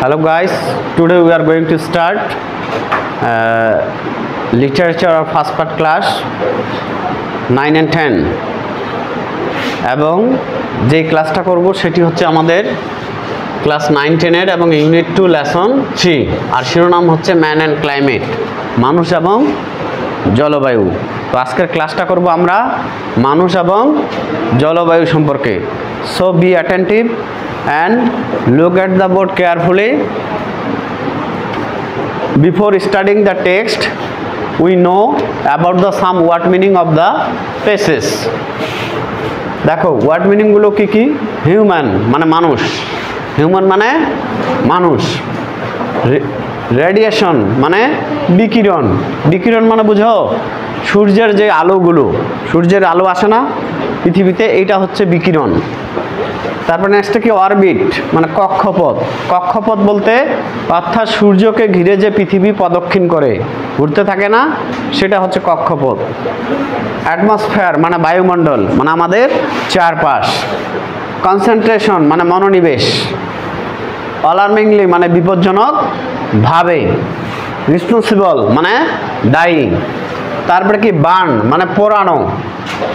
Hello guys, today we are going to start literature of first part class 9 and 10 এবং যে ক্লাসটা করব সেটি হচ্ছে আমাদের ক্লাস 9 10 এর এবং ইউনিট 2 লেসন 3 আর শিরোনাম হচ্ছে ম্যান অ্যান্ড ক্লাইমেট, মানুষ এবং জলবায়ু। তো আজকের ক্লাসটা করব আমরা মানুষ এবং জলবায়ু সম্পর্কে। So be attentive and look at the board carefully. Before studying the text, we know about the some word meaning of the phrases. দেখো ওয়ার্ড মিনিং গুলো কি কি? হিউম্যান মানে মানুষ, হিউম্যান মানে মানুষ। রেডিয়েশন মানে বিকিরণ, বিকিরণ মানে বুঝো সূর্যের যে আলোগুলো, সূর্যের আলো আসে না পৃথিবীতে, এইটা হচ্ছে বিকিরণ। তারপর নেক্সট কি? অরবিট মানে কক্ষপথ। কক্ষপথ বলতে অর্থাৎ সূর্যকে ঘিরে যে পৃথিবী প্রদক্ষিণ করে ঘুরতে থাকে না, সেটা হচ্ছে কক্ষপথ। অ্যাটমসফিয়ার মানে বায়ুমণ্ডল মানে আমাদের চারপাশ। কনসেন্ট্রেশন মানে মনোনিবেশ। অ্যালার্মিংলি মানে বিপজ্জনক ভাবে। রেসপন্সিবল মানে দায়ী। তারপরে কি? বার্ন মানে পোড়ানো।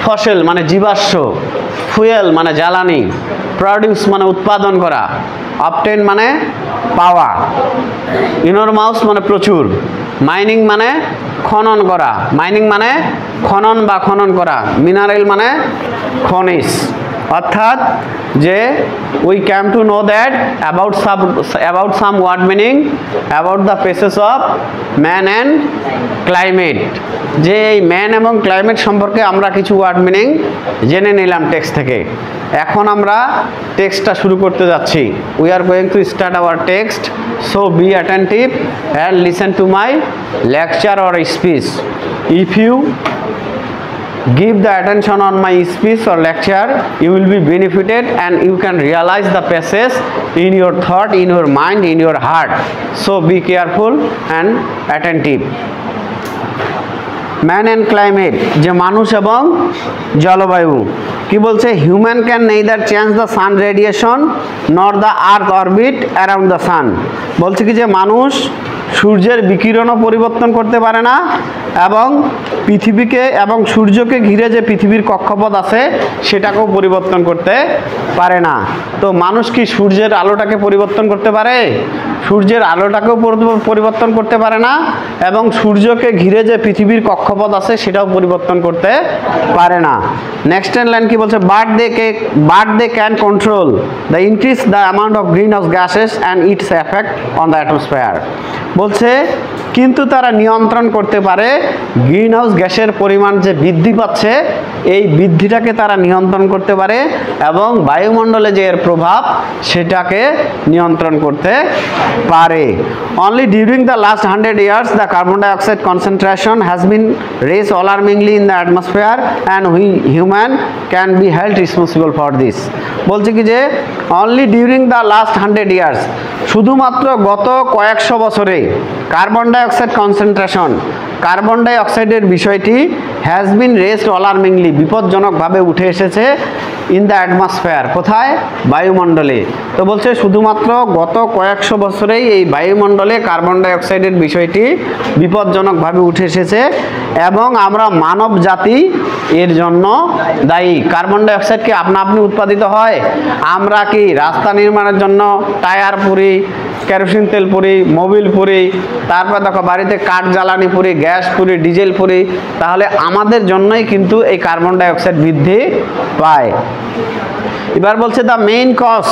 ফসল মানে জীবাশ্ম। ফুয়েল মানে জ্বালানি। প্রডিউস মানে উৎপাদন করা। অবটেন মানে পাওয়া। ইনরমাউস মানে প্রচুর। মাইনিং মানে খনন করা। মাইনিং মানে খনন বা খনন করা। মিনারেল মানে খনিজ। অর্থাৎ যে we came to know that about some word meaning about the process of man and climate. যে এই ম্যান এবং ক্লাইমেট সম্পর্কে আমরা কিছু ওয়ার্ড মিনিং জেনে নিলাম টেক্সট থেকে। এখন আমরা টেক্সটটা শুরু করতে যাচ্ছি। We are going to start our text. So be attentive and listen to my lecture or speech. If you give the attention on my speech or lecture, you will be benefited and you can realize the passage in your thought, in your mind, in your heart. So be careful and attentive. Man and climate যে মানুষ এবং জলবায়ু কি বলছে? Human can neither change the sun radiation নর the earth orbit around the sun. বলছে কি যে মানুষ সূর্যের বিকিরণও পরিবর্তন করতে পারে না এবং পৃথিবীকে এবং সূর্যকে ঘিরে যে পৃথিবীর কক্ষপথ আছে সেটাকেও পরিবর্তন করতে পারে না। তো মানুষ কি সূর্যের আলোটাকে পরিবর্তন করতে পারে? সূর্যের আলোটাকেও পরিবর্তন করতে পারে না এবং সূর্যকে ঘিরে যে পৃথিবীর কক্ষপথ আছে সেটাও পরিবর্তন করতে পারে না। নেক্সট লাইন কি বলছে? But they can control the increase the amount of green house gases and its effect on the atmosphere. বলছে কিন্তু তারা নিয়ন্ত্রণ করতে পারে গ্রিন হাউস গ্যাসের পরিমাণ যে বৃদ্ধি পাচ্ছে এই বৃদ্ধিটাকে তারা নিয়ন্ত্রণ করতে পারে এবং বায়ুমণ্ডলে যে এর প্রভাব সেটাকে নিয়ন্ত্রণ করতে পারে। Only during the last 100 years the carbon dioxide concentration has been raise alarmingly in the atmosphere and we human can be held responsible for this. বলছে কি যে only during the last 100 years শুধুমাত্র গত কয়েকশো বছরে কার্বন ডাইঅক্সাইড কনসেন্ট্রেশন, কার্বন ডাইঅক্সাইডের বিষয়টি has been raised alarmingly বিপজ্জনকভাবে উঠে এসেছে ইন দ্য অ্যাটমসফিয়ার। কোথায়? বায়ুমণ্ডলে। তো বলছে শুধুমাত্র গত কয়েকশো বছরেই এই বায়ুমণ্ডলে কার্বন ডাইঅক্সাইডের বিষয়টি বিপজ্জনকভাবে উঠে এসেছে এবং আমরা মানব জাতি এর জন্য দায়ী। কার্বন ডাইঅক্সাইড কি আপনা আপনি উৎপাদিত হয়? আমরা কি রাস্তা নির্মাণের জন্য টায়ার পুরি, কেরোসিন তেল পুরি, মোবিল পুরি, তারপর দেখো বাড়িতে কাঠ জ্বালানি পুরি, গ্যাস পুরি, ডিজেল পুরি, তাহলে আমাদের জন্যই কিন্তু এই কার্বন ডাইঅক্সাইড বৃদ্ধি পায়। এবার বলছে the main cause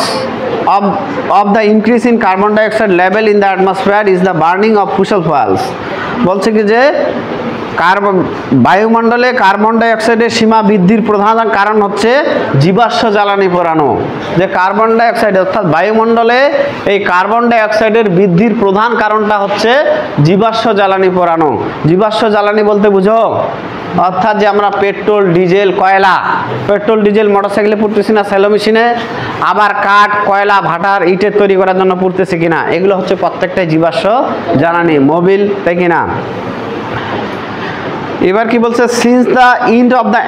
of the increase in carbon dioxide level in the atmosphere is the burning of fossil fuels. বলছে কি যে বায়ুমণ্ডলে কার্বন ডাইঅক্সাইডের সীমা বৃদ্ধির প্রধান কারণ হচ্ছে জীবাশ্ম জ্বালানি পোড়ানো। যে কার্বন ডাইঅক্সাইড অর্থাৎ বায়ুমণ্ডলে এই কার্বন ডাইঅক্সাইডের বৃদ্ধির প্রধান কারণটা হচ্ছে জীবাশ্ম জ্বালানি পোড়ানো। জীবাশ্ম জ্বালানি বলতে বুঝো অর্থাৎ যে আমরা পেট্রোল, ডিজেল, কয়লা, পেট্রোল ডিজেল মোটরসাইকেলে পুড়তেছি না, সেলো মেশিনে, আবার কাঠ, কয়লা, ভাটার, ইটের তৈরি করার জন্য পুড়তেছি কিনা, এগুলো হচ্ছে প্রত্যেকটাই জীবাশ্ম জ্বালানি। মোবিল, তাই কিনা? এবার কি বলছে, since the end of the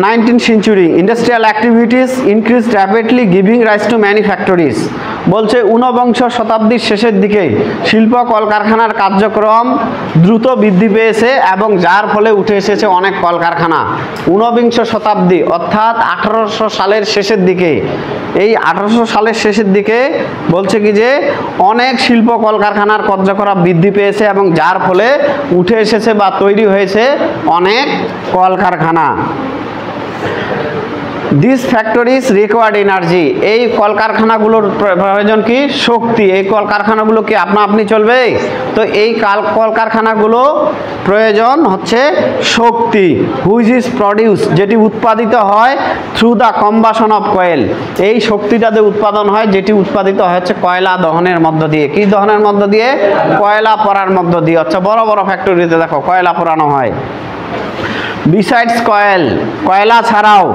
19th century industrial activities increase rapidly giving rise to manufactories. বলছে ঊনবিংশ শতাব্দীর শেষের দিকে শিল্প কলকারখানার কার্যক্রম দ্রুত বৃদ্ধি পেয়েছে এবং যার ফলে উঠে এসেছে অনেক কলকারখানা। ঊনবিংশ শতাব্দী অর্থাৎ 1800 সালের শেষের দিকে, এই 1800 সালের শেষের দিকে বলছে কি যে অনেক শিল্প কলকারখানার কার্যক্রম বৃদ্ধি পেয়েছে এবং যার ফলে উঠে এসেছে বা তৈরি হয়েছে অনেক কলকারখানা। দিস ফ্যাক্টরিজ রিকোয়ার্ড এনার্জি, এই কলকারখানাগুলোর প্রয়োজন কি, শক্তি। এই কলকারখানাগুলো কি আপনা আপনি চলবে? তো এই কলকারখানাগুলো প্রয়োজন হচ্ছে শক্তি, হুইচ ইজ প্রডিউস, যেটি উৎপাদিত হয় through the combustion of coil. এই শক্তিটাতে উৎপাদন হয় যেটি উৎপাদিত হচ্ছে কয়লা দহনের মধ্য দিয়ে। কি দহনের মধ্য দিয়ে? কয়লা পোড়ার মধ্য দিয়ে। আচ্ছা, বড় বড় ফ্যাক্টরিতে দেখো কয়লা পোড়ানো হয়। বিসাইডস কয়েল, কয়লা ছাড়াও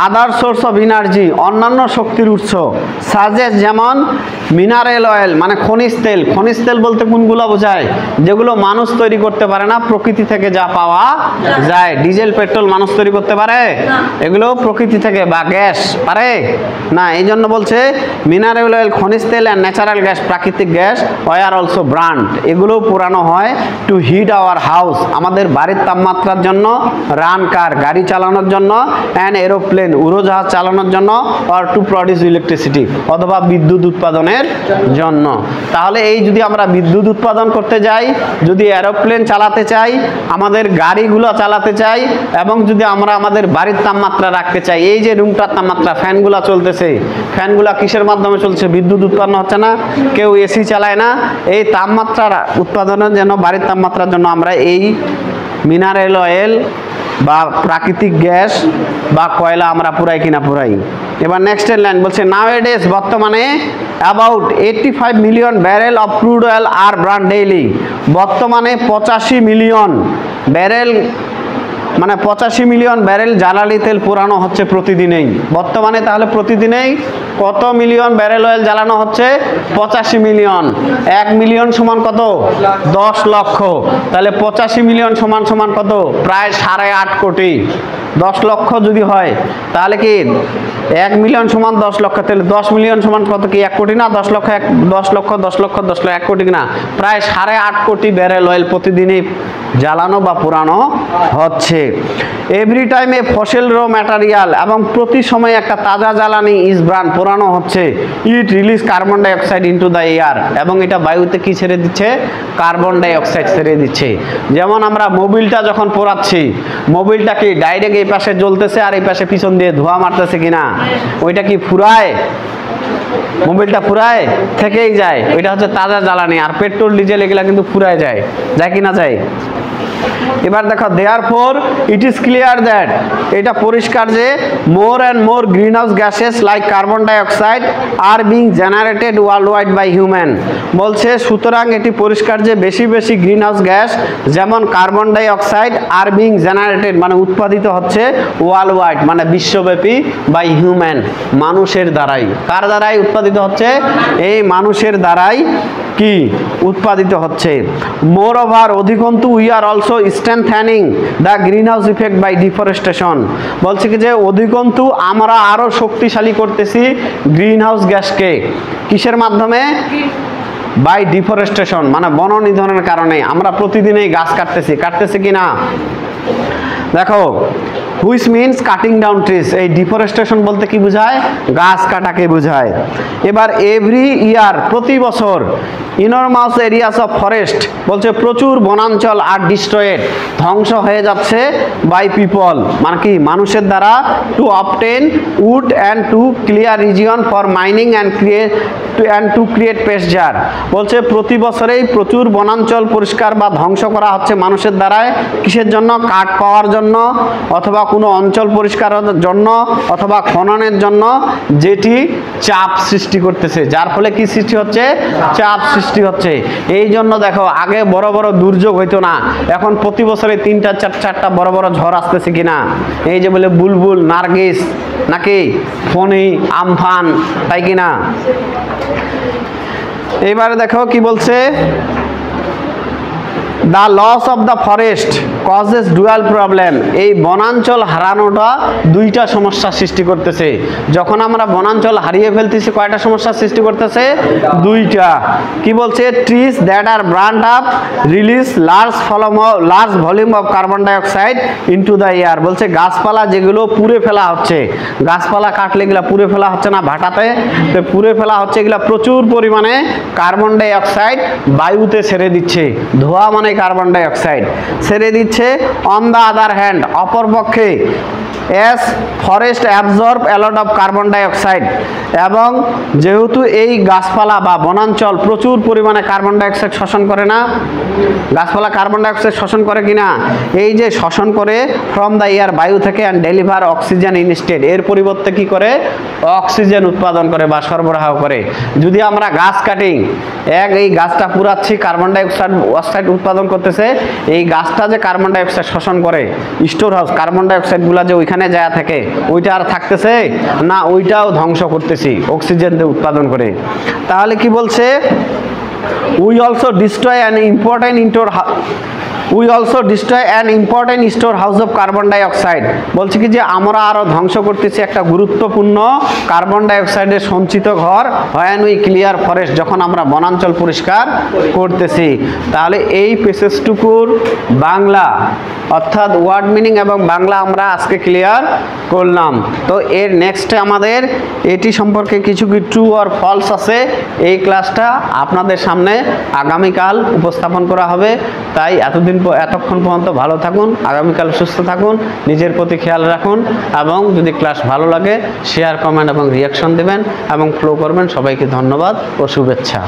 আদার সোর্স অফ এনার্জি, অন্যান্য শক্তির উৎস সাজেস, যেমন মিনারেল অয়েল মানে খনিজ তেল। খনিজ তেল বলতে কোনগুলো বোঝায়? যেগুলো মানুষ তৈরি করতে পারে না, প্রকৃতি থেকে যা পাওয়া যায়। ডিজেল পেট্রোল মানুষ তৈরি করতে পারে? এগুলো প্রকৃতি থেকে। বা গ্যাস পারে না, এই জন্য বলছে মিনারেল অয়েল, খনিজ তেল অ্যান্ড ন্যাচারাল গ্যাস, প্রাকৃতিক গ্যাস ওয়ার অলসো ব্রান্ড, এগুলো পোড়ানো হয় টু হিট আওয়ার হাউস, আমাদের বাড়ির তাপমাত্রার জন্য, রান কার গাড়ি চালানোর জন্য, অ্যান্ড এরোপ্লেন উড়োজাহাজ চালানোর জন্য, অর টু প্রডিউস ইলেকট্রিসিটি অথবা বিদ্যুৎ উৎপাদনের জন্য। তাহলে এই যদি আমরা বিদ্যুৎ উৎপাদন করতে যাই, যদি এরোপ্লেন চালাতে চাই, আমাদের গাড়িগুলো চালাতে চাই, এবং যদি আমরা আমাদের বাড়ির তাপমাত্রা রাখতে চাই, এই যে রুমটার তাপমাত্রা, ফ্যানগুলো চলতেছে, ফ্যানগুলো কিসের মাধ্যমে চলছে? বিদ্যুৎ উৎপন্ন হচ্ছে না, কেউ এসি চালায় না। এই তাপমাত্রার উৎপাদনের জন্য, বাড়ির তাপমাত্রার জন্য আমরা এই মিনারেল অয়েল বা প্রাকৃতিক গ্যাস বা কয়লা আমরা পুরাই কিনা পুরাই। এবার নেক্সটের লাইন বলছে, নাওএডেজ বর্তমানে about 85 million barrel of crude oil are burned daily. বর্তমানে 85 মিলিয়ন ব্যারেল মানে 85 মিলিয়ন ব্যারেল জ্বালানি তেল পোড়ানো হচ্ছে প্রতিদিনেই। বর্তমানে তাহলে প্রতিদিনেই কত মিলিয়ন ব্যারেল অয়েল জ্বালানো হচ্ছে? 85 মিলিয়ন। 1 মিলিয়ন সমান কত? 10 লক্ষ। তাহলে 85 মিলিয়ন সমান সমান কত? প্রায় 8.5 কোটি। 10 লক্ষ যদি হয় তাহলে কি 1 মিলিয়ন সমান 10 লক্ষ, তাহলে 10 মিলিয়ন সমান কত? কি 1 কোটি না? 10 লক্ষ 10 লক্ষ 10 লক্ষ 10 লক্ষ 1 কোটি না, প্রায় 8.5 কোটি ব্যারেল অয়েল প্রতিদিনই জ্বালানো বা পোড়ানো হচ্ছে। এভরি টাইম এ ফসিল র ম্যাটেরিয়াল, এবং প্রতি সময় একটা তাজা জ্বালানি ইজ বার্ন পোড়ানো হচ্ছে। ইট release carbon die oxide into the air, এবং এটা বায়ুতে কি ছেড়ে দিচ্ছে? কার্বন ডাই অক্সাইড ছেড়ে দিচ্ছে। যেমন আমরা মোবিলটা যখন পোড়াচ্ছি, মোবিলটা কি ডাইরেক্ট এই পাশে জ্বলতেছে আর এই পাশে পিছন দিয়ে ধোঁয়া মারতেছে কিনা? ওইটা কি ফুরায়? মোবিলটা ফুরায় থেকেই যায়, ওইটা হচ্ছে তাজা জ্বালানি। আর পেট্রোল ডিজেল এগুলা কিন্তু ফুরায় যায়, যায় কি না যায়? এবার দেখো, therefore it is clear that, এটা পরিষ্কার যে more and more green house gases like carbon dioxide are being generated world wide by human. বলছে সুতরাং এটি পরিষ্কার যে বেশি বেশি গ্রিন হাউস গ্যাস যেমন carbon dioxide are being generated মানে উৎপাদিত হচ্ছে ওয়ার্ল্ড ওয়াইড মানে বিশ্বব্যাপী বাই হিউম্যান, মানুষের দ্বারাই। কার দ্বারাই উৎপাদিত হচ্ছে? এই মানুষের দ্বারাই কি উৎপাদিত হচ্ছে। মোর ওভার অধিকন্তু we are also strengthening the greenhouse effect by deforestation. বলছে কি যে অধিকন্তু আমরা আরো শক্তিশালী করতেছি গ্রিন হাউস গ্যাসকে, কিসের মাধ্যমে? বাই ডিফরেস্টেশন মানে বন নিধনের কারণে। আমরা প্রতিদিনই গাছ কাটতেছি কিনা? দেখো, which means cutting down trees. এই ডিফরেস্টেশন বলতে কি বোঝায়? গাছ কাটাকে বোঝায়। এবার এভরি ইয়ার প্রতি বছর ইনরমাস এরিয়াস অফ ফরেস্ট, বলছে প্রচুর বনাঞ্চল আর ডিস্ট্রয়েড ধ্বংস হয়ে যাচ্ছে বাই পিপল মানে কি মানুষের দ্বারা, to obtain wood and to clear region for mining and to create pasture. বলছে প্রতি বছরেই প্রচুর বনাঞ্চল পরিষ্কার বা ধ্বংস করা হচ্ছে মানুষের দ্বারায়, কিসের জন্য? কাঠ পাওয়ার জন্য, অথবা কোনো অঞ্চল পরিষ্কারের জন্য, অথবা খননের জন্য, যেটি চাপ সৃষ্টি করতেছে, যার ফলে কি সৃষ্টি হচ্ছে? চাপ সৃষ্টি হচ্ছে। এই জন্য দেখো আগে বড় বড় দুর্যোগ হইতো না, এখন প্রতি বছরে 3টা 4টা বড় বড় ঝড় আসতেছে কিনা? এই যে বলে বুলবুল, নার্গিস নাকি ফণি, আমফান, তাই কিনা? এবারে দেখো কি বলছে, the loss of the forest causes dual problem. এই বনাঞ্চল হারানোটা দুইটা সমস্যা সৃষ্টি করতেছে। যখন আমরা বনাঞ্চল হারিয়ে ফেলতেছি কয়টা সমস্যার সৃষ্টি করতেছে? দুইটা। কি বলছে? Trees that are burned up release large volume of carbon dioxide into the air. বলছে গাছপালা যেগুলো পুড়ে ফেলা হচ্ছে, গাছপালা কাটলে এগুলা পুড়ে ফেলা হচ্ছে না ভাটাতে, তো পুড়ে ফেলা হচ্ছে, এগুলা প্রচুর পরিমাণে কার্বন ডাইঅক্সাইড বায়ুতে ছেড়ে দিচ্ছে। ধোঁয়া মানে কার্বন ডাইঅক্সাইড ছেড়ে দিচ্ছে। অন দ্য আদার হ্যান্ড, অপরপক্ষে as forest absorb a lot of carbon dioxide, এবং যেহেতু এই গাছপালা বা বনাঞ্চল প্রচুর পরিমাণে কার্বন ডাইঅক্সাইড শোষণ করে না, গাছপালা কার্বন ডাইঅক্সাইড শোষণ করে কিনা? এই যে শোষণ করে ফ্রম দ্য এয়ার, বায়ু থেকে, অ্যান্ড ডেলিভার অক্সিজেন ইনস্টেড, এর পরিবর্তে কি করে? অক্সিজেন উৎপাদন করে বা সরবরাহ করে। যদি আমরা গাছ কাটি, এই গাছটা পুরাচ্ছি, কার্বন ডাইঅক্সাইড উৎপাদন করতেছে, এই গাছটা যে কার্বন ডাইঅক্সাইড শোষণ করে, স্টোর হাউস কার্বন ডাইঅক্সাইডগুলো যে ওইখানে যায় থাকে, ওইটা আর থাকতেছে না, ওইটাও ধ্বংস করতেছি অক্সিজেন দিয়ে উৎপাদন করে। তাহলে কি বলছে? We also destroy an important store house of carbon dioxide. বলছে কি যে আমরা আরো ধ্বংস করতেছি একটা গুরুত্বপূর্ণ কার্বন ডাইঅক্সাইডের সঞ্চিত ঘর, হোয়েন উই ক্লিয়ার ফরেস্ট, যখন আমরা বনাঞ্চল পরিষ্কার করতেছি। তাহলে এই পেসেজটুকুর বাংলা অর্থাৎ ওয়ার্ড মিনিং এবং বাংলা আমরা আজকে ক্লিয়ার করলাম। তো এর নেক্সটে আমাদের এটি সম্পর্কে কিছু কি ট্রু আর ফলস আছে, এই ক্লাসটা আপনাদের সামনে আগামীকাল উপস্থাপন করা হবে। তাই এতক্ষণ পর্যন্ত ভালো থাকুন, আগামীকাল সুস্থ থাকুন, নিজের প্রতি খেয়াল রাখুন, এবং যদি ক্লাস ভালো লাগে শেয়ার, কমেন্ট এবং রিয়াকশন দেবেন এবং ফলো করবেন। সবাইকে ধন্যবাদ ও শুভেচ্ছা।